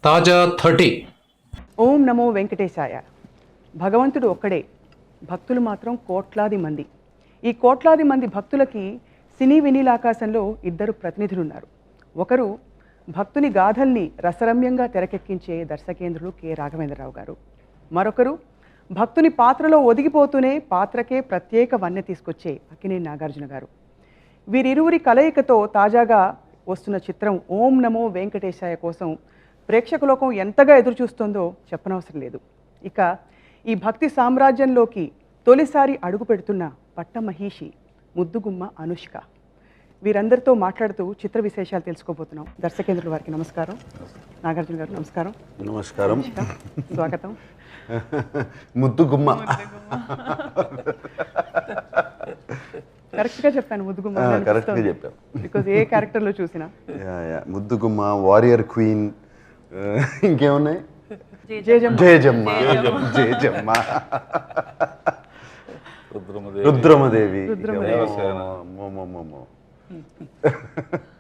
తాజా 30. ఓం నమో వెంకటేశాయ. భగవంతుడు ఒక్కడే, భక్తులు మాత్రం కోట్లాది మంది. ఈ కోట్లాది మంది భక్తులకి సినీ వినీలాకాశంలో ఇద్దరు ప్రతినిధులున్నారు. ఒకరు భక్తుని గాథల్ని రసరమ్యంగా తెరకెక్కించే దర్శకేంద్రులు కె రాఘవేంద్రరావు గారు. మరొకరు భక్తుని పాత్రలో ఒదిగిపోతూనే పాత్రకే ప్రత్యేక వన్నె తీసుకొచ్చే అక్కినేని నాగార్జున గారు. వీరిరువురి కలయికతో తాజాగా వస్తున్న చిత్రం ఓం నమో వెంకటేశాయ కోసం ప్రేక్షకులోకం ఎంతగా ఎదురుచూస్తుందో చెప్పనవసరం లేదు. ఇక ఈ భక్తి సామ్రాజ్యంలోకి తొలిసారి అడుగు పెడుతున్న పట్టమహీషి ముద్దుగుమ్మ అనుష్క. వీరందరితో మాట్లాడుతూ చిత్ర విశేషాలు తెలుసుకోబోతున్నాం. దర్శకేంద్రుల వారికి నమస్కారం. నాగార్జున గారు నమస్కారం. నమస్కారం, స్వాగతం. ముద్దుగుమ్మ కరెక్ట్గా చెప్పాను, ముద్దుగుమ్మ కరెక్ట్గా చెప్పాను. బికాజ్ ఏ క్యారెక్టర్లో చూసినా ముద్దుగుమ్మ, వారియర్ క్వీన్, ఇంకేమున్నాయి, జయజమ్మ, జయజమ్మ, జయజమ్మ, రుద్రమదేవి,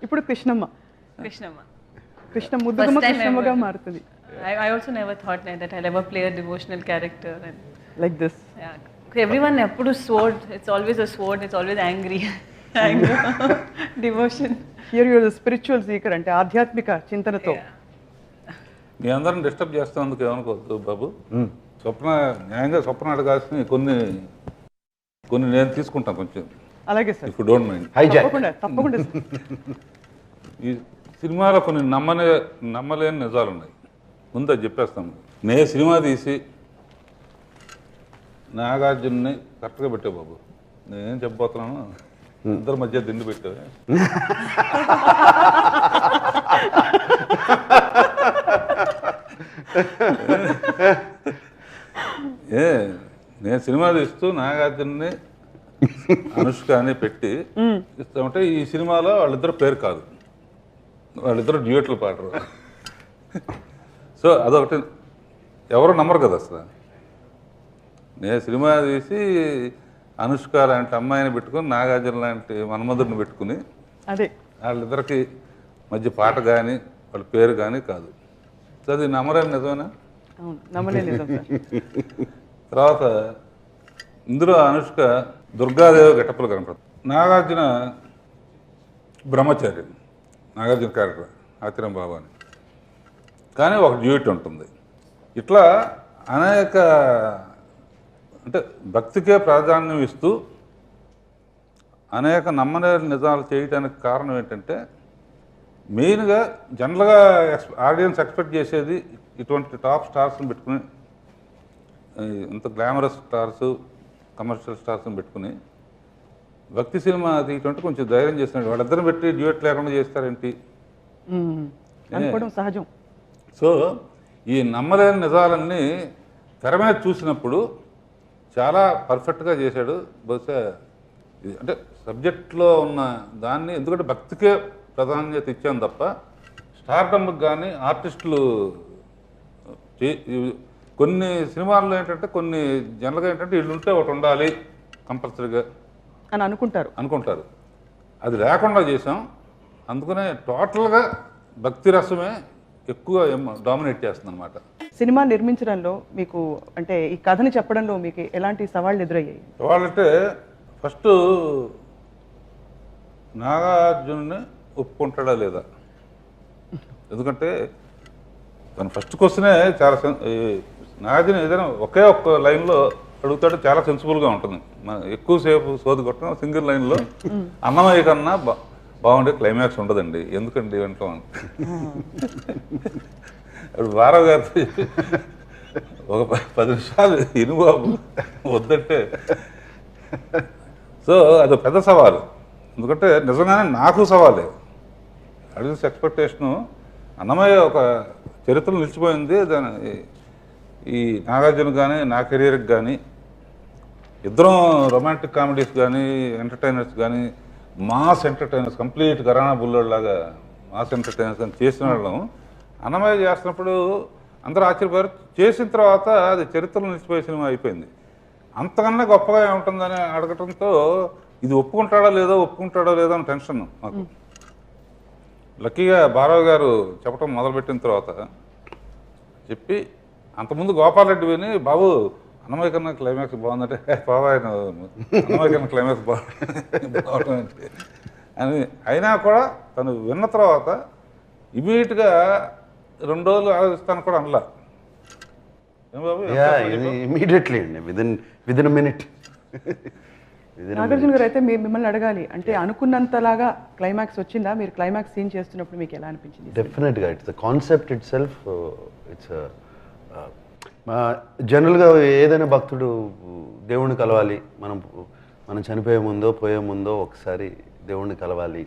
ఇప్పుడు కృష్ణమ్మ. కృష్ణ ముద్దుగుమ్మ కృష్ణమ్మగా మారుతుంది. I also never thought that I'll ever play a devotional character. And like this. yeah. Everyone put a sword. It's always a sword. It's always angry. Anger, devotion. Here your spiritual seeker, అంటే ఆధ్యాత్మిక చింతనతో. మీ అందరిని disturb చేస్తున్నందుకు ఏమనుకోవద్దు బాబు. న్యాయంగా స్వప్న అడగాల్సిన కొన్ని నేను తీసుకుంటాను కొంచెం. అలాగే sir, if you don't mind. తప్పకుండా తప్పకుండా సార్. ఈ సినిమాలో కొన్ని నమ్మలేని నిజాలు ఉన్నాయి. ముందు అది చెప్పేస్తాము. నే సినిమా తీసి నాగార్జున్ని కరెక్ట్గా పెట్టావు బాబు. నేనేం చెప్పబోతున్నాను, ఇద్దరి మధ్య దిండు పెట్టావే. నేను సినిమా తీస్తూ నాగార్జున్ని అనుష్క అని పెట్టి ఇస్తామంటే ఈ సినిమాలో వాళ్ళిద్దరు పేరు కాదు, వాళ్ళిద్దరు డ్యూయట్లు పాడరు. సో అదొకటి ఎవరు నమ్మరు కదా అసలు. నేను సినిమా తీసి అనుష్క లాంటి అమ్మాయిని పెట్టుకుని నాగార్జున లాంటి మన్మధుడిని పెట్టుకుని అదే వాళ్ళిద్దరికి మధ్య పాట కానీ వాళ్ళ పేరు కానీ కాదు. సో అది నమ్మలేని నిజమేనా? అవును, నమ్మలేదు నిజం సార్. తర్వాత ఇందులో అనుష్క దుర్గాదేవి గెటప్పులు కనపడుతుంది. నాగార్జున బ్రహ్మచారి, నాగార్జున క్యారెక్టర్ ఆతిరం బాబు అని, కానీ ఒక డ్యూటీ ఉంటుంది. ఇట్లా అనేక, అంటే భక్తికే ప్రాధాన్యం ఇస్తూ అనేక నమ్మలేని నిజాలు చేయడానికి కారణం ఏంటంటే, మెయిన్గా జనరల్గా ఆడియన్స్ ఎక్స్పెక్ట్ చేసేది ఇటువంటి టాప్ స్టార్స్ని పెట్టుకుని, ఇంత గ్లామరస్ స్టార్స్, కమర్షియల్ స్టార్స్ని పెట్టుకుని భక్తి సినిమా తీయటంటే కొంచెం ధైర్యం చేస్తున్నాడు. వాళ్ళిద్దరిని పెట్టి డ్యూయట్ లేకుండా చేస్తారేంటి అనుకోవడం సహజం. సో ఈ నమ్మలేని నిజాలన్నీ తెర మీద చూసినప్పుడు చాలా పర్ఫెక్ట్గా చేశాడు. బహుశా అంటే సబ్జెక్ట్లో ఉన్న దాన్ని, ఎందుకంటే భక్తికే ప్రాధాన్యత ఇచ్చాను తప్ప స్టార్డమ్కి కానీ ఆర్టిస్టులు కొన్ని సినిమాల్లో ఏంటంటే కొన్ని జనరల్గా ఏంటంటే వీళ్ళు ఉంటే ఒకటి ఉండాలి కంపల్సరీగా అని అనుకుంటారు. అది లేకుండా చేసాం. అందుకనే టోటల్గా భక్తి రసమే ఎక్కువ డామినేట్ చేస్తుంది అనమాట. సినిమా నిర్మించడంలో మీకు, అంటే ఈ కథని చెప్పడంలో మీకు ఎలాంటి సవాళ్ళు ఎదురయ్యాయి? సవాళ్ళంటే ఫస్ట్ నాగార్జున్ని ఒప్పుకుంటాడా లేదా, ఎందుకంటే తను ఫస్ట్ క్వశ్చనే చాలా నాగార్జున ఏదైనా ఒకే ఒక్క లైన్లో అడుగుతాడు, చాలా సెన్సిబుల్గా ఉంటుంది. ఎక్కువసేపు సోది కొట్టడం సింగిల్ లైన్లో అన్నమయ్య కన్నా బాగుండే క్లైమాక్స్ ఉండదండి, ఎందుకండి వెంటనే అప్పుడు భారవ్ గారి ఒక 10 నిమిషాలు ఇనుబాబు వద్దంటే. సో అది పెద్ద సవాలు, ఎందుకంటే నిజంగానే నాకు సవాలే. అడిగిన ఎక్స్పెక్టేషను అన్నమయ్య ఒక చరిత్ర నిలిచిపోయింది. దాని ఈ నాగార్జున కానీ నా కెరీర్కి కానీ ఇద్దరం రొమాంటిక్ కామెడీస్ కానీ ఎంటర్టైనర్స్ కానీ మాస్ ఎంటర్టైనర్స్, కంప్లీట్ ఘరానా బుల్లోడ్లాగా మాస్ ఎంటర్టైనర్స్ కానీ చేసిన వాళ్ళం. అన్నమయ్య చేస్తున్నప్పుడు అందరూ ఆశ్చర్యపోయారు. చేసిన తర్వాత అది చరిత్రలో నిలిచిపోయే సినిమా అయిపోయింది. అంతకన్నా గొప్పగా ఏముంటుందని అడగటంతో ఇది ఒప్పుకుంటాడో లేదో అని టెన్షన్ మాకు. లక్కీగా భారవ్ గారు చెప్పడం మొదలుపెట్టిన తర్వాత చెప్పి అంతకుముందు గోపాల్ రెడ్డి విని బాబు అన్నమయ్య కన్నా క్లైమాక్స్ బాగుందంటే బాబా ఆయన అన్నమయ్య కన్నా క్లైమాక్స్ బాగుంటుంది అని అయినా కూడా తను విన్న తర్వాత ఇమీడియట్గా 2 రోజులు ఆలోచిస్తాను కూడా అనలా ఏం బాబు ఇమీడియట్లీ అండి విదిన్ మినిట్ నాగార్జున గారు అయితే మిమ్మల్ని అడగాలి, అంటే అనుకున్నంతలాగా క్లైమాక్స్ వచ్చిందా? మీరు క్లైమాక్స్ సీన్ చేస్తున్నప్పుడు మీకు ఎలా అనిపించింది? డెఫినెట్గా it's the concept it self it's జనరల్గా ఏదైనా భక్తుడు దేవుణ్ణి కలవాలి, మనం చనిపోయే ముందో పోయే ముందో ఒకసారి దేవుణ్ణి కలవాలి,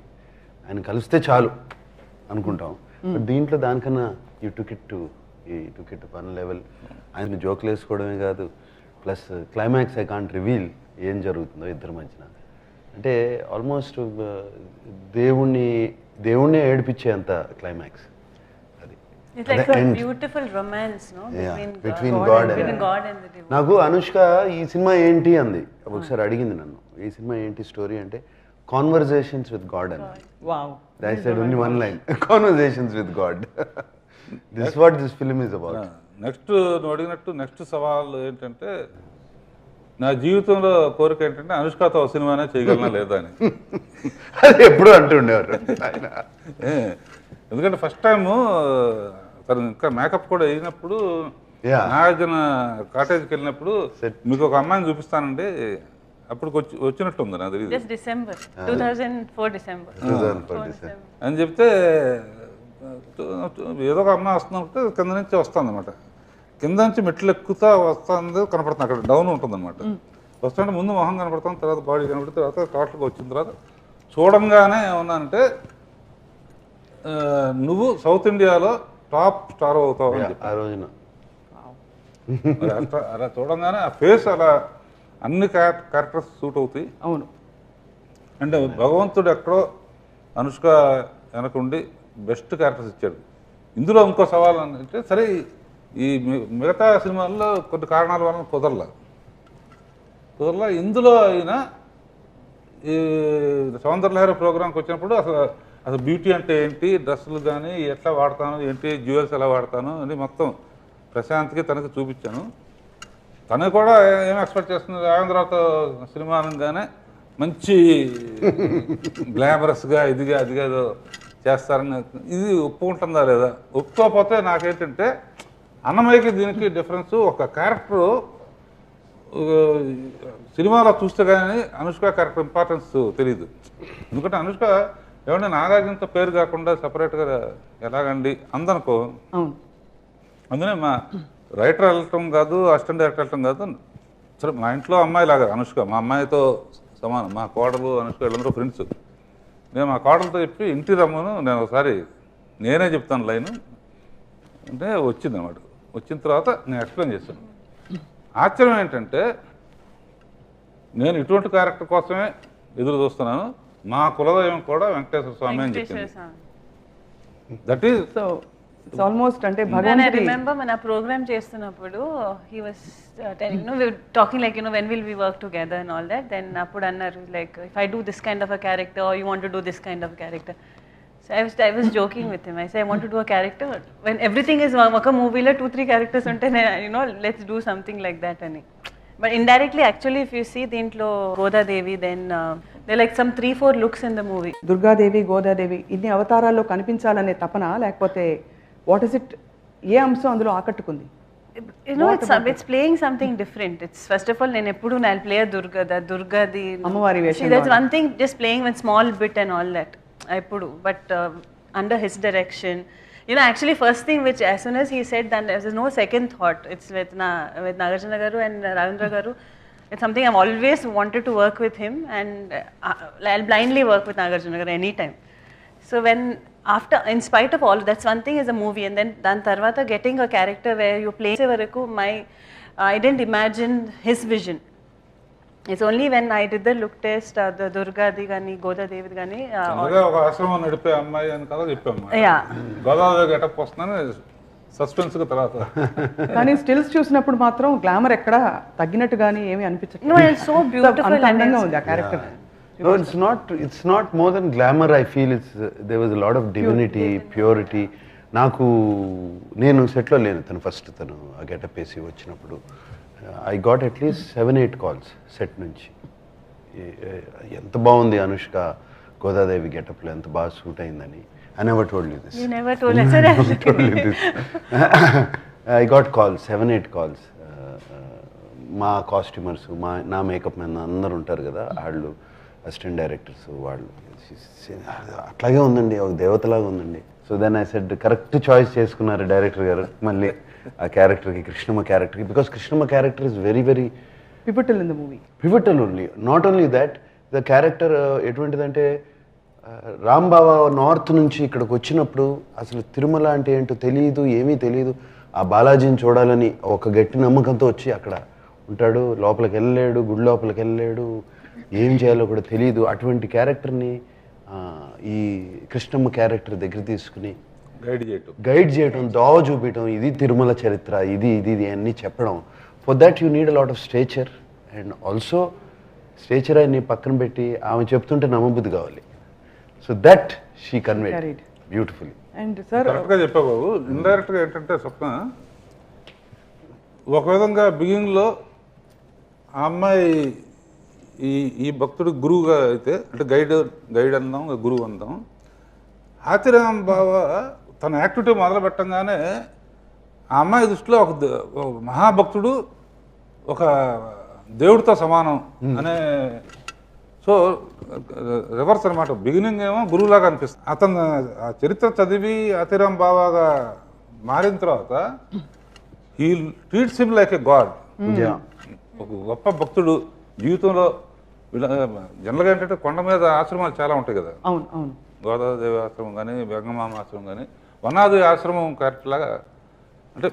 ఆయన కలిస్తే చాలు అనుకుంటాం. బట్ దీంట్లో దానికన్నా you took it to one level. ఆయన జోకులు వేసుకోవడమే కాదు, plus climax I can't reveal ఏం జరుగుతుందో ఇద్దరి మధ్యన. అంటే ఆల్మోస్ట్ దేవుణ్ణి ఏడిపించేంత climax. It's like a beautiful romance, no? Between God and the devil. నాకు అనుష్క ఈ సినిమా ఏంటి అంది ఒకసారి, అడిగింది నన్ను, ఈ సినిమా ఏంటి స్టోరీ అంటే కాన్వర్జేషన్స్ విత్ గాడ్ అని. Wow, I said only one line, conversations with God. This is what this film is about. Next నువ్వు అడిగినట్టు నెక్స్ట్ సవాల్ ఏంటంటే నా జీవితంలో కోరిక ఏంటంటే అనుష్కతో సినిమానే చేయగలనా లేదా అని. అది ఎప్పుడు అంటుండేవారు ఆయన. ఎందుకంటే ఫస్ట్ టైము తను ఇంకా మేకప్ కూడా అయినప్పుడు నాగార్జున కాటేజ్కి వెళ్ళినప్పుడు మీకు ఒక అమ్మాయిని చూపిస్తానండి, అప్పుడు వచ్చినట్టుంది నాకు తెలియదు, December 2004 December అని చెప్తే ఏదో ఒక అమ్మాయి వస్తుందంటే కింద నుంచి వస్తుంది అనమాట, కింద నుంచి మెట్లు ఎక్కుతా వస్తుంది కనపడుతుంది, అక్కడ డౌన్ ఉంటుంది అనమాట. వస్తుంటే ముందు మొహం కనపడుతుంది, తర్వాత బాడీ కనపడిన తర్వాత టోటల్గా వచ్చిన తర్వాత చూడంగానే ఏమన్నానంటే నువ్వు సౌత్ ఇండియాలో టాప్ స్టార్ అవుతావు అని చెప్పి ఆ రోజున. అలా చూడంగానే ఆ ఫేస్ అలా అన్ని క్యారెక్టర్స్ సూట్ అవుతాయి. అవును, అంటే భగవంతుడు ఎక్కడో అనుష్క వెనకుండి బెస్ట్ క్యారెక్టర్స్ ఇచ్చాడు. ఇందులో ఇంకో సవాల్ అంటే సరే ఈ మిగతా సినిమాల్లో కొన్ని కారణాల వలన కుదరలా, ఇందులో అయినా ఈ సౌందర్యలహరి ప్రోగ్రామ్కి వచ్చినప్పుడు అసలు బ్యూటీ అంటే ఏంటి, డ్రెస్సులు కానీ ఎట్లా వాడతాను ఏంటి, జ్యువెల్స్ ఎలా వాడతాను అని మొత్తం ప్రశాంత్కి తనకి చూపించాను. తను కూడా ఏం ఎక్స్పెక్ట్ చేస్తుంది, రాఘవేంద్రతో సినిమా అనగానే మంచి గ్లామరస్గా ఇదిగా అదిగా ఏదో చేస్తారని. ఇది ఒప్పుకుంటుందా లేదా? ఒప్పుకోకపోతే నాకేంటంటే అన్నమయ్యకి దీనికి డిఫరెన్స్, ఒక క్యారెక్టరు సినిమాలో చూస్తే కానీ అనుష్క క్యారెక్టర్ ఇంపార్టెన్స్ తెలియదు. ఎందుకంటే అనుష్క ఏమంటే నాగార్జునతో పేరు కాకుండా సపరేట్గా ఎలాగండి అందనుకో, అందునే మా రైటర్ వెళ్ళటం కాదు, అసిస్టెంట్ డైరెక్టర్ వెళ్ళటం కాదు. సరే మా ఇంట్లో అమ్మాయి లాగా అనుష్క, మా అమ్మాయితో సమానం, మా కోడలు అనుష్క వీళ్ళందరూ ఫ్రెండ్స్. నేను మా కోడలతో చెప్పి ఇంటి రమ్మను, నేను ఒకసారి నేనే చెప్తాను లైను అంటే వచ్చింది అనమాట. వచ్చిన తర్వాత నేను ఎక్స్ప్లెయిన్ చేశాను. ఆశ్చర్యం ఏంటంటే నేను ఇటువంటి క్యారెక్టర్ కోసమే ఎదురు చూస్తున్నాను, మా కులదైవం కూడా వెంకటేశ్వర స్వామి అని చెప్పింది. That is so it's almost అంటే I remember మన ప్రోగ్రామ్ చేస్తున్నప్పుడు he was telling, we were talking like, when will we work together and all that. Then అప్పుడు అన్నారు like, if I do this kind of a character or you want to do this kind of character. So I was joking with him. I said I want to do a character when everything is ఒక మూవీలో 2-3 characters ఉంటే let's do something like that అని. But indirectly actually if you see దీంట్లో Godadevi, then there like some 3-4 looks in the movie. Durgadevi, Godadevi ఇన్ని అవతారాల్లో కనిపించాలనే తపన, లేకపోతే what is it, ఏ అంశం అందులో ఆకట్టుకుంది? It's playing something different. It's first of all నేను ఎప్పుడు I'll play a దుర్గాది అమ్మవారి వేషం. That's one thing, just playing one small bit and all that ఎప్పుడు, but under his direction. Actually first thing which as soon as he said that there was no second thought. It's with Nagarjuna garu and Ravindra garu. It's something I've always wanted to work with him, and I'll blindly work with Nagarjuna garu anytime. So when after, in spite of all, that's one thing is a movie, and then dan tarvata getting a character where you play varaku I didn't imagine his vision. It's only when I did the look test, the Durgadi gani, Godadevi gani. ఒక ఆశ్రమం నడిపే అమ్మాయి అని కదా చెప్పాము. Godavari getup వస్తుందని suspense తర్వాత. కానీ స్టిల్స్ చూసినప్పుడు మాత్రం గ్లామర్ ఎక్కడ తగ్గినట్టు గానీ ఏమీ అనిపించట్లేదు. No, it's so beautiful and అందంగా ఉంది ఆ character. No, it's not more than glamour. I feel there was a lot of divinity, purity. నేను సెట్లో లేను, తను ఆ గెటప్ వేసి వచ్చినప్పుడు I got at least 7-8 calls set నుంచి. ఎంత బాగుంది అనుష్క గోదాదేవి గెటప్లో, ఎంత బాగా సూట్ అయిందని. I never told you this. You never told us that. I got calls, 7-8 calls. మా కాస్ట్యూమర్స్, నా మేకప్ మ్యాన్ అందరు ఉంటారు కదా, వాళ్ళు అసిస్టెంట్ డైరెక్టర్స్, వాళ్ళు అట్లాగే ఉందండి, ఒక దేవతలాగా ఉందండి. So then I said correct choice చేసుకున్నారు డైరెక్టర్ గారు మళ్ళీ ఆ క్యారెక్టర్కి, కృష్ణమ్మ క్యారెక్టర్కి. Because Krishnamma character is very very pivotal in the movie. Pivotal only. Not only that, the character ఎటువంటిదంటే రామ్ బాబా నార్త్ నుంచి ఇక్కడికి వచ్చినప్పుడు అసలు తిరుమల అంటే ఏంటో తెలియదు, ఏమీ తెలియదు. ఆ బాలాజీని చూడాలని ఒక గట్టి నమ్మకంతో వచ్చి అక్కడ ఉంటాడు. లోపలికి వెళ్ళలేడు, గుడి లోపలికి వెళ్ళలేడు, ఏం చేయాలో కూడా తెలియదు. అటువంటి క్యారెక్టర్ని ఈ కృష్ణమ్మ క్యారెక్టర్ దగ్గర తీసుకుని గైడ్ చేయటం, దోవ చూపించడం, ఇది తిరుమల చరిత్ర, ఇది అన్నీ చెప్పడం. For that you need a lot of stature. And also stature అని పక్కన పెట్టి ఆమె చెప్తుంటే నమ్మబుద్ధి కావాలి. So that she conveyed beautifully. And sir, కరెక్ట్గా చెప్పావు బాబు. ఇండైరెక్ట్గా ఏంటంటే స్వప్న ఒక విధంగా బిగినింగ్లో ఆ అమ్మాయి ఈ భక్తుడు గురువుగా అయితే, అంటే గైడ్ అందాం, గురువు అందాం. ఆతిరామ్ బావ తన యాక్టివిటీ మొదలు పెట్టంగానే ఆ అమ్మాయి దృష్టిలో ఒక మహాభక్తుడు, ఒక దేవుడితో సమానం అనే. సో రివర్స్ అనమాట. బిగినింగ్ ఏమో గురువులాగా అనిపిస్తుంది. అతను ఆ చరిత్ర చదివి ఆతిరామ్ బావాగా మారిన తర్వాత he treats him like a God. ఒక గొప్ప భక్తుడు జీవితంలో. జనరల్గా ఏంటంటే కొండ మీద ఆశ్రమాలు చాలా ఉంటాయి కదా. అవును అవును. గోదాదేవి ఆశ్రమం కానీ, వెంగమామ ఆశ్రమం కానీ, వనాది ఆశ్రమం కరెక్ట్ లాగా అంటే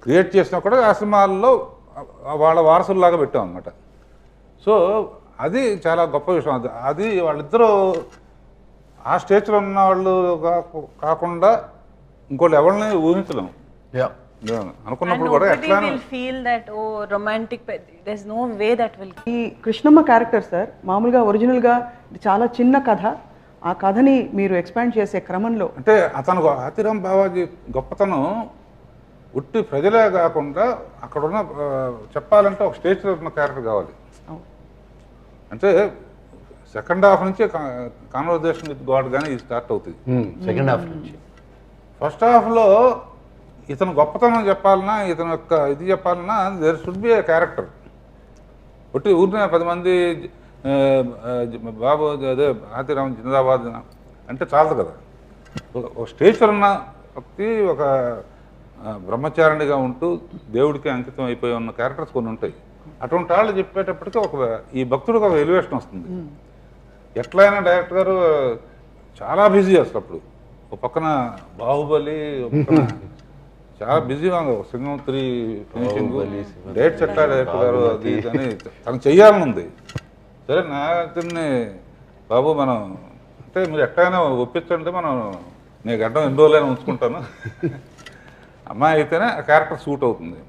క్రియేట్ చేసినా కూడా ఆశ్రమాల్లో వాళ్ళ వారసుల్లాగా పెట్టాం అనమాట. సో అది చాలా గొప్ప విషయం. అది వాళ్ళిద్దరూ ఆ స్టేజ్లో ఉన్న వాళ్ళు కాకుండా ఇంకోళ్ళు ఎవరిని ఊహించలేము. అనుకున్నప్పుడు కూడా ఎట్లా feel that oh romantic, there is no way that will. ఈ కృష్ణమ్మ క్యారెక్టర్ సార్ మామూలుగా ఒరిజినల్గా చాలా చిన్న కథ. ఆ కథని మీరు ఎక్స్పాండ్ చేసే క్రమంలో అంటే అతను ఆతిరామ్ బావాజీ గొప్పతనం ఉట్టి ప్రజలే కాకుండా అక్కడ ఉన్న చెప్పాలంటే ఒక స్టేజ్లో ఉన్న క్యారెక్టర్ కావాలి. అంటే సెకండ్ హాఫ్ నుంచి కాన్వర్జేషన్ విత్ గాడ్ కానీ ఇది స్టార్ట్ అవుతుంది. సెకండ్ హాఫ్ నుంచి ఫస్ట్ హాఫ్లో ఇతను గొప్పతనం చెప్పాలన్నా, ఇతను యొక్క ఇది చెప్పాలన్నా there should be a character. ఒట్టి ఊరిన 10 మంది బాబు అదే ఆతిరామ్ జిందాబాద్ అంటే చాలదు కదా. ఒక స్టేజ్లో ఉన్న వ్యక్తి, ఒక బ్రహ్మచారిణిగా ఉంటూ దేవుడికి అంకితం అయిపోయి ఉన్న క్యారెక్టర్స్ కొన్ని ఉంటాయి. అటువంటి వాళ్ళు చెప్పేటప్పటికీ ఈ భక్తుడికి ఒక ఎలివేషన్ వస్తుంది. ఎట్లయినా డైరెక్టర్ గారు చాలా బిజీ అసలు. అప్పుడు ఒక పక్కన బాహుబలి, ఒక పక్కన చాలా బిజీగా ఉంది. సింగం 3 ఫినిషింగ్ డేట్స్ ఎట్లా డైరెక్టర్ గారు అది అని తను చెయ్యాలని ఉంది. సరే నాతన్ని బాబు మనం అంటే మీరు ఎట్లయినా ఒప్పించండి, నేను గడ్డం ఎన్ని రోజులైనా ఉంచుకుంటాను, అమ్మాయి అయితేనే ఆ క్యారెక్టర్ సూట్ అవుతుంది.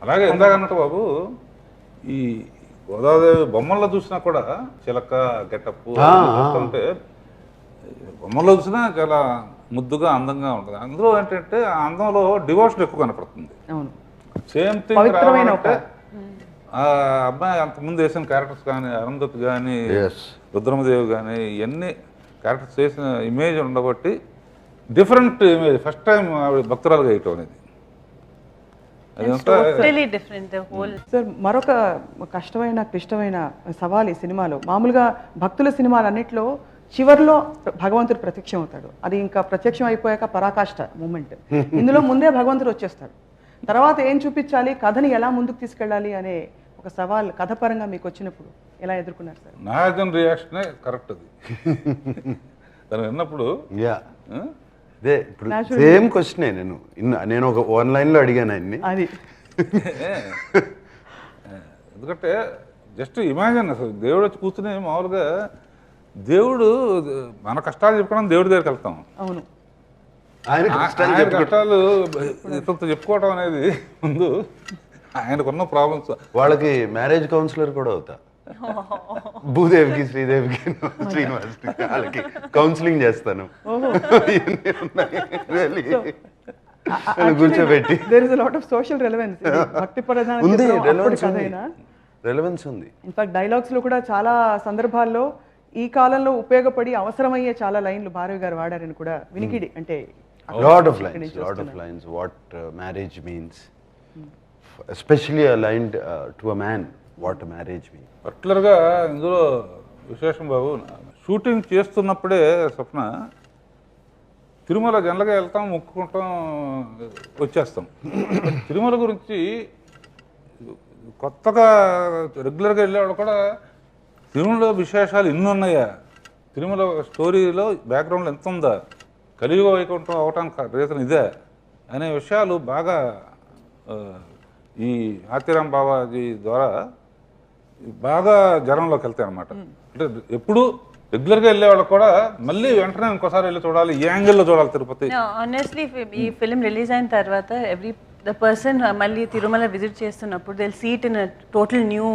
అలాగే ఇందాక అన్నట్టు బాబు ఈ గోదాదేవి బొమ్మల్లో చూసినా కూడా చిలక గెటప్ చూస్తుంటే బొమ్మల్లో చూసినా చాలా ముద్దుగా అందంగా ఉంటుంది. అందులో ఏంటంటే ఆ అందంలో డివోషన్ ఎక్కువ కనపడుతుంది. సేమ్ థింగ్ రావాలంటే ఆ అబ్బాయి అంతకుముందు వేసిన క్యారెక్టర్స్ కానీ, అరుంధతి కానీ, రుద్రమదేవి కానీ, ఇవన్నీ క్యారెక్టర్స్ వేసిన ఇమేజ్ ఉండబట్టి డిఫరెంట్ ఇమేజ్ ఫస్ట్ టైం భక్తురాలుగా వేయటం అనేది. సార్ మరొక కష్టమైన క్లిష్టమైన సవాల్ ఈ సినిమాలో, మామూలుగా భక్తుల సినిమాలన్నింటిలో చివరిలో భగవంతుడు ప్రత్యక్షం అవుతాడు. అది ఇంకా ప్రత్యక్షం అయిపోయాక పరాకాష్ట మూమెంట్. ఇందులో ముందే భగవంతుడు వచ్చేస్తాడు. తర్వాత ఏం చూపించాలి, కథని ఎలా ముందుకు తీసుకెళ్ళాలి అనే ఒక సవాల్ కథ పరంగా మీకు వచ్చినప్పుడు ఎలా ఎదుర్కొన్నారు సార్? నాగార్జున రియాక్షనే కరెక్ట్. అది తను విన్నప్పుడు అదే ఇప్పుడు సేమ్ క్వశ్చనే నేను ఒక 1 లైన్లో అడిగాను ఆయన్ని. అది ఎందుకంటే జస్ట్ ఇమాజిన్ అసలు దేవుడు వచ్చి కూర్చుని మామూలుగా దేవుడు మన కష్టాలు చెప్పుకోవడం దేవుడి దగ్గరికి వెళ్తాం. అవును, ఆయన కష్టాలు ఇతరులతో చెప్పుకోవడం అనేది ముందు ఆయనకున్న ప్రాబ్లమ్స్. వాళ్ళకి మ్యారేజ్ కౌన్సిలర్ కూడా అవుతా. భూదేవికి శ్రీదేవికి శ్రీనివాస్కి వాళ్ళకి కౌన్సిలింగ్ చేస్తాను. కూర్చోబెట్టి there is a lot of social relevance. భక్తి ప్రధాన ఉంది, చిత్రం రెలవెన్స్ అప్పటి ఉంది, కథైనా రెలవెన్స్ ఉంది. ఇన్ఫాక్ట్ డైలాగ్స్ లో కూడా చాలా సందర్భాల్లో ఈ కాలంలో ఉపయోగపడి అవసరమయ్యే చాలా లైన్లు భారవి గారు వాడారని కూడా వినికిడి. అంటే lot of lines what marriage means, especially aligned to a man what marriage means. పర్టికులర్గా ఇందులో విశేషం బాబు, షూటింగ్ చేస్తున్నప్పుడే స్వప్న తిరుమల జనరల్గా వెళ్తాం, మొక్కుకుంటాం, వచ్చేస్తాం. తిరుమల గురించి కొత్తగా రెగ్యులర్గా వెళ్ళేవాళ్ళు కూడా తిరుమలలో విశేషాలు ఎన్ని ఉన్నాయా, తిరుమల స్టోరీలో బ్యాక్గ్రౌండ్లో ఎంత ఉందా, కలియుగ వైకుంఠం అవటానికి రీజన్ ఇదే అనే విషయాలు బాగా ఈ ఆతిరామ్ బాబాజీ ద్వారా బాగా జనంలోకి వెళ్తాయి అన్నమాట. అంటే ఎప్పుడు రెగ్యులర్గా వెళ్ళే వాళ్ళు కూడా మళ్ళీ వెంటనే ఇంకోసారి వెళ్ళి చూడాలి, ఈ యాంగిల్లో చూడాలి తిరుపతి. ఆనెస్ట్లీ ఈ ఫిలిం రిలీజ్ అయిన తర్వాత ద పర్సన్ మళ్ళీ తిరుమల విజిట్ చేస్తున్నప్పుడు they will see it in total new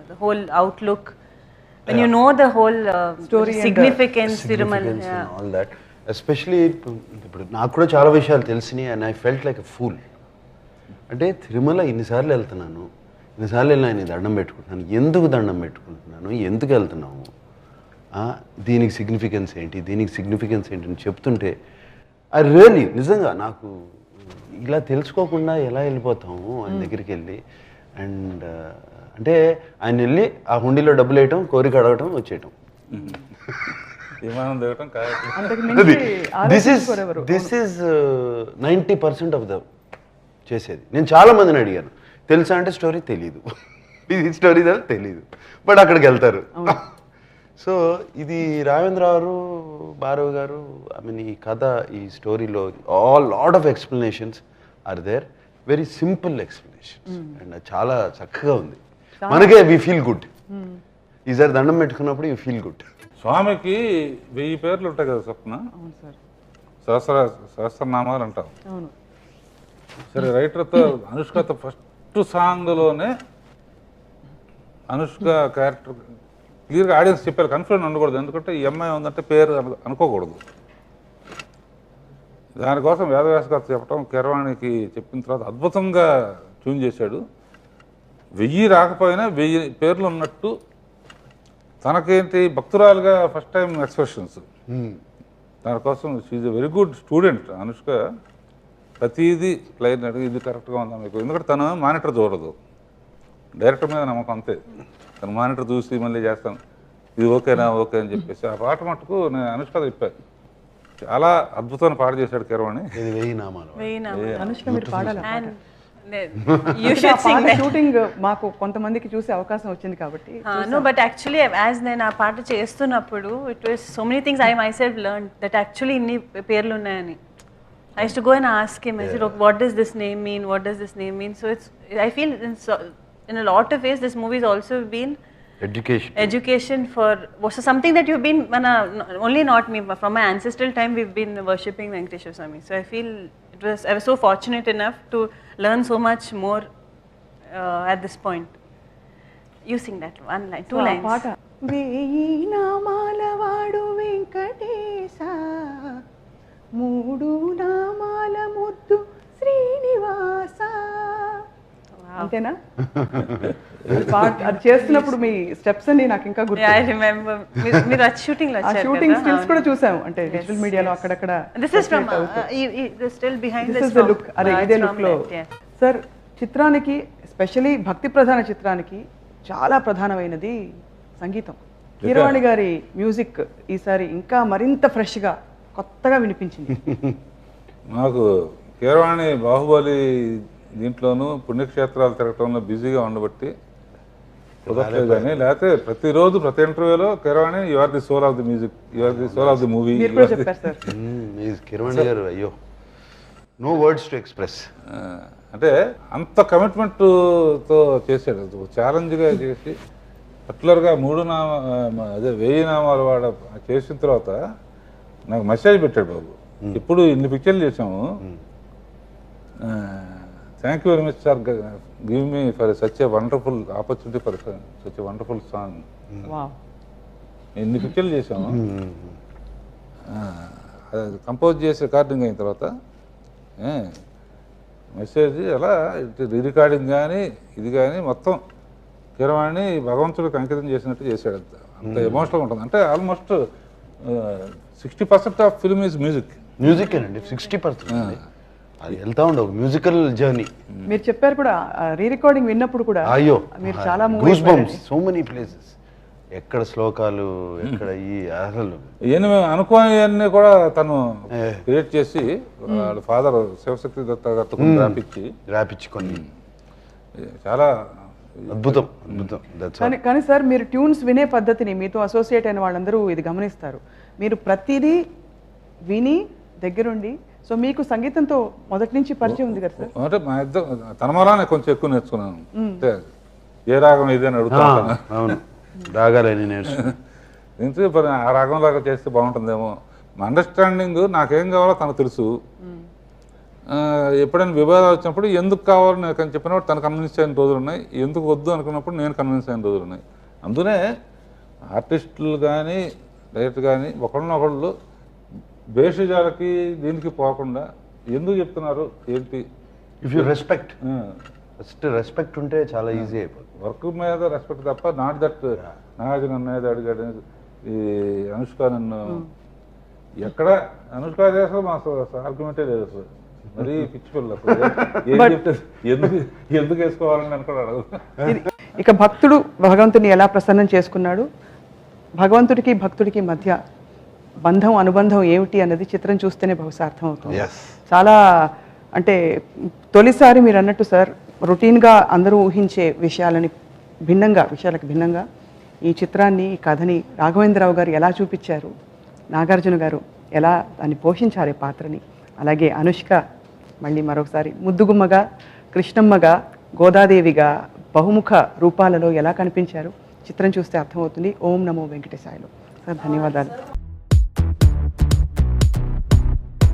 the whole outlook, when you know the whole story significance Tirumala. All that especially ఇప్పుడు నాకు కూడా చాలా విషయాలు తెలిసినాయి and I felt like a fool. అంటే తిరుమల ఇన్నిసార్లు వెళ్తున్నాను, ఇన్నిసార్లు వెళ్ళి ఆయన దండం పెట్టుకుంటున్నాను, ఎందుకు దండం పెట్టుకుంటున్నాను, ఎందుకు వెళ్తున్నాము, దీనికి సిగ్నిఫికెన్స్ ఏంటి, దీనికి సిగ్నిఫికెన్స్ ఏంటి అని చెప్తుంటే ఐ రియలీ నిజంగా నాకు ఇలా తెలుసుకోకుండా ఎలా వెళ్ళిపోతాము ఆయన దగ్గరికి వెళ్ళి. అండ్ అంటే ఆయన వెళ్ళి ఆ హుండీలో డబ్బులు వేయటం, కోరిక అడగటం, వచ్చేయటం. విమానం దిగటం కాదు. దిస్ ఈజ్ 90% ఆఫ్ ద చేసేది. నేను చాలా మందిని అడిగాను, తెలుసా అంటే స్టోరీ తెలీదు, ఇది స్టోరీ తెలీదు, బట్ అక్కడికి వెళ్తారు. సో ఇది రాఘవేంద్ర గారు, భారవ్ గారు, ఐ మీన్ ఈ కథ, ఈ స్టోరీలో lot of explanations are there, very simple explanations, and చాలా చక్కగా ఉంది. మనకే వి ఫీల్ గుడ్, ఈసారి దండం పెట్టుకున్నప్పుడు యూ ఫీల్ గుడ్. స్వామికి 1000 పేర్లు ఉంటాయి కదా స్వప్న, సహస్రనామాలు అంటాం. సరే, రైటర్తో అనుష్కతో ఫస్ట్ సాంగ్లోనే అనుష్క క్యారెక్టర్ క్లియర్గా ఆడియన్స్ చెప్పారు, కన్ఫ్యూజన్ ఉండకూడదు. ఎందుకంటే ఈ అమ్మాయి ఉందంటే పేరు అనుకోకూడదు. దానికోసం వేదవ్యాస గారు చెప్పడం, కీరవాణికి చెప్పిన తర్వాత అద్భుతంగా ట్యూన్ చేశాడు. 1000 రాకపోయినా 1000 పేర్లు ఉన్నట్టు తనకేంటి భక్తురాలుగా ఫస్ట్ టైం ఎక్స్ప్రెషన్స్. దానికోసం she's a very good student Anushka. ప్రతిదీ క్లైంట్ అడిగి ఇది కరెక్ట్గా ఉందా మీకు, ఎందుకంటే తను మానిటర్ చూడదు, డైరెక్టర్ మీద నమ్మకం అంతే. తను మానిటర్ చూసి మళ్ళీ చేస్తాను, ఇది ఓకేనా ఓకే అని చెప్పేసి. ఆ పాట మటుకు నేను అనుష్క చెప్పాను, చాలా అద్భుతమైన పాట చేశాడు కీరవాణి. 1000 నామాలు. అనుష్క మీరు పాడాలి. షూటింగ్ మాకు కొంతమందికి చూసే అవకాశం వచ్చింది కాబట్టి. No, but actually as నేను ఆ పాట చేస్తున్నప్పుడు it was so many things I myself learned that actually ఇన్ని పేర్లు ఉన్నాయని. I used to go and ask him, I said, what does this name mean, what does this name mean? So it's, I feel in a lot of ways this movie has also been education for something that you've been only not me, from my ancestral time we've been worshipping Venkateshwara Swami. So I feel I was so fortunate enough to learn so much more at this point. You sing that one line, two lines. పాట వేయి నామాల వాడు వెంకటేశ, 3 నామాల ముద్దు శ్రీనివాస. అంతేనా? అది చేస్తున్నప్పుడు మీ steps అన్ని నాకు ఇంకా గుర్తు. I remember మీరు ఆ షూటింగ్ లో వచ్చారు. షూటింగ్ స్టిల్స్ కూడా చూసాము, అంటే డిజిటల్ మీడియాలో అక్కడక్కడ. This is from the still behind this is the look. అరే ఇదే లుక్ లో సార్. చిత్రానికి ఎస్పెషల్లీ భక్తి ప్రధాన చిత్రానికి చాలా ప్రధానమైనది సంగీతం. కీరవాణి గారి మ్యూజిక్ ఈసారి ఇంకా మరింత ఫ్రెష్గా కొత్తగా వినిపించింది నాకు. కీరవాణి బాహుబలి దీంట్లోనూ పుణ్యక్షేత్రాలు తిరగటంలో బిజీగా ఉండబట్టి కుదరలేదు. కానీ లేకపోతే ప్రతిరోజు ప్రతి ఇంటర్వ్యూలో Keeravani you are the soul of the music, you are the soul of the movie. Keeravani garu అయ్యో నో వర్డ్స్ టు ఎక్స్ప్రెస్. అంటే అంత కమిట్మెంట్తో చేశాడు, ఛాలెంజ్గా చేసి పర్టికులర్గా 1000 నామాలు వాడ చేసిన తర్వాత నాకు మెసేజ్ పెట్టాడు, బాబు ఇప్పుడు ఇన్ని పిక్చర్లు చేసాము, thank you very much sir, give me for such a wonderful opportunity for such a wonderful song. Wow. ఎన్ని పిక్చర్లు చేసాము. అది కంపోజ్ చేసి రికార్డింగ్ అయిన తర్వాత మెసేజ్ అలా రీ రికార్డింగ్ కానీ ఇది కానీ మొత్తం కీరవాణి భగవంతుడికి అంకితం చేసినట్టు చేశాడు. అంత ఎమోషనల్గా ఉంటుంది. అంటే almost 60% of film is music. Music అండి 60%. అది వెళ్తా ఉండే ఒక మ్యూజికల్ జర్నీ. మీరు చెప్పారు కూడా రీ రికార్డింగ్ విన్నప్పుడు కూడా అయ్యో మీరు చాలా goose bumps, so many places, ఎక్కడ శ్లోకాలు, ఎక్కడ ఈ అసలు ఇవన్నీ మేము అనుకోని కూడా తను క్రియేట్ చేసి వాళ్ళ ఫాదర్ శివశక్తి దత్త గారితో రాపిచ్చి కొన్ని చాలా అద్భుతం అద్భుతం. కానీ సార్ మీరు ట్యూన్స్ వినే పద్ధతిని మీతో అసోసియేట్ అయిన వాళ్ళందరూ ఇది గమనిస్తారు. మీరు ప్రతిదీ విని దగ్గరుండి, సో మీకు సంగీతంతో మొదటి నుంచి పరిచయం ఉంది కదా సార్? అంటే మా ఇద్దరు తన మూలానే కొంచెం ఎక్కువ నేర్చుకున్నాను. అంటే ఏ రాగం ఇది అని అడుగుతా. అవును, రాగాలని నేర్చుకున్నాను. దీంతో ఆ రాగంలాగా చేస్తే బాగుంటుందేమో. మా అండర్స్టాండింగ్ నాకేం కావాలో తనకు తెలుసు. ఎప్పుడైనా వివాదాలు వచ్చినప్పుడు ఎందుకు కావాలని నేను చెప్పినప్పుడు తను కన్విన్స్ అయిన రోజులు ఉన్నాయి, ఎందుకు వద్దు అనుకున్నప్పుడు నేను కన్విన్స్ అయిన రోజులు ఉన్నాయి. అందునే ఆర్టిస్టులు కానీ డైరెక్టర్ కానీ ఒకళ్ళనొకళ్ళు భేషజాలకి దీనికి పోకుండా ఎందుకు చెప్తున్నారు ఏంటి. If you respect, first respect ఉంటే చాలా ఈజీ అయిపోతుంది. వర్క్ మీద రెస్పెక్ట్ తప్ప నాట్ దట్ నాగార్జున అన్నది అడిగాడు, ఈ అనుష్క నన్ను ఎక్కడ అనుష్క చేస్తే మా ఆర్గ్యుమెంటే లేదు అసలు. మరీ పిచ్చి పిల్లలు ఏం చెప్తే ఎందుకు వేసుకోవాలని అనుకున్నాడు. ఇక భక్తుడు భగవంతుని ఎలా ప్రసన్నం చేసుకున్నాడు, భగవంతుడికి భక్తుడికి మధ్య బంధం అనుబంధం ఏమిటి అన్నది చిత్రం చూస్తేనే బహుశా అర్థమవుతుంది. చాలా అంటే తొలిసారి మీరు అన్నట్టు సార్ రొటీన్గా అందరూ ఊహించే విషయాలకు భిన్నంగా ఈ చిత్రాన్ని, ఈ కథని రాఘవేంద్రరావు గారు ఎలా చూపించారు, నాగార్జున గారు ఎలా దాన్ని పోషించారు ఈ పాత్రని, అలాగే అనుష్క మళ్ళీ మరొకసారి ముద్దుగుమ్మగా, కృష్ణమ్మగా, గోదాదేవిగా బహుముఖ రూపాలలో ఎలా కనిపించారు చిత్రం చూస్తే అర్థమవుతుంది. ఓం నమో వెంకటేశాయలు సార్, ధన్యవాదాలు.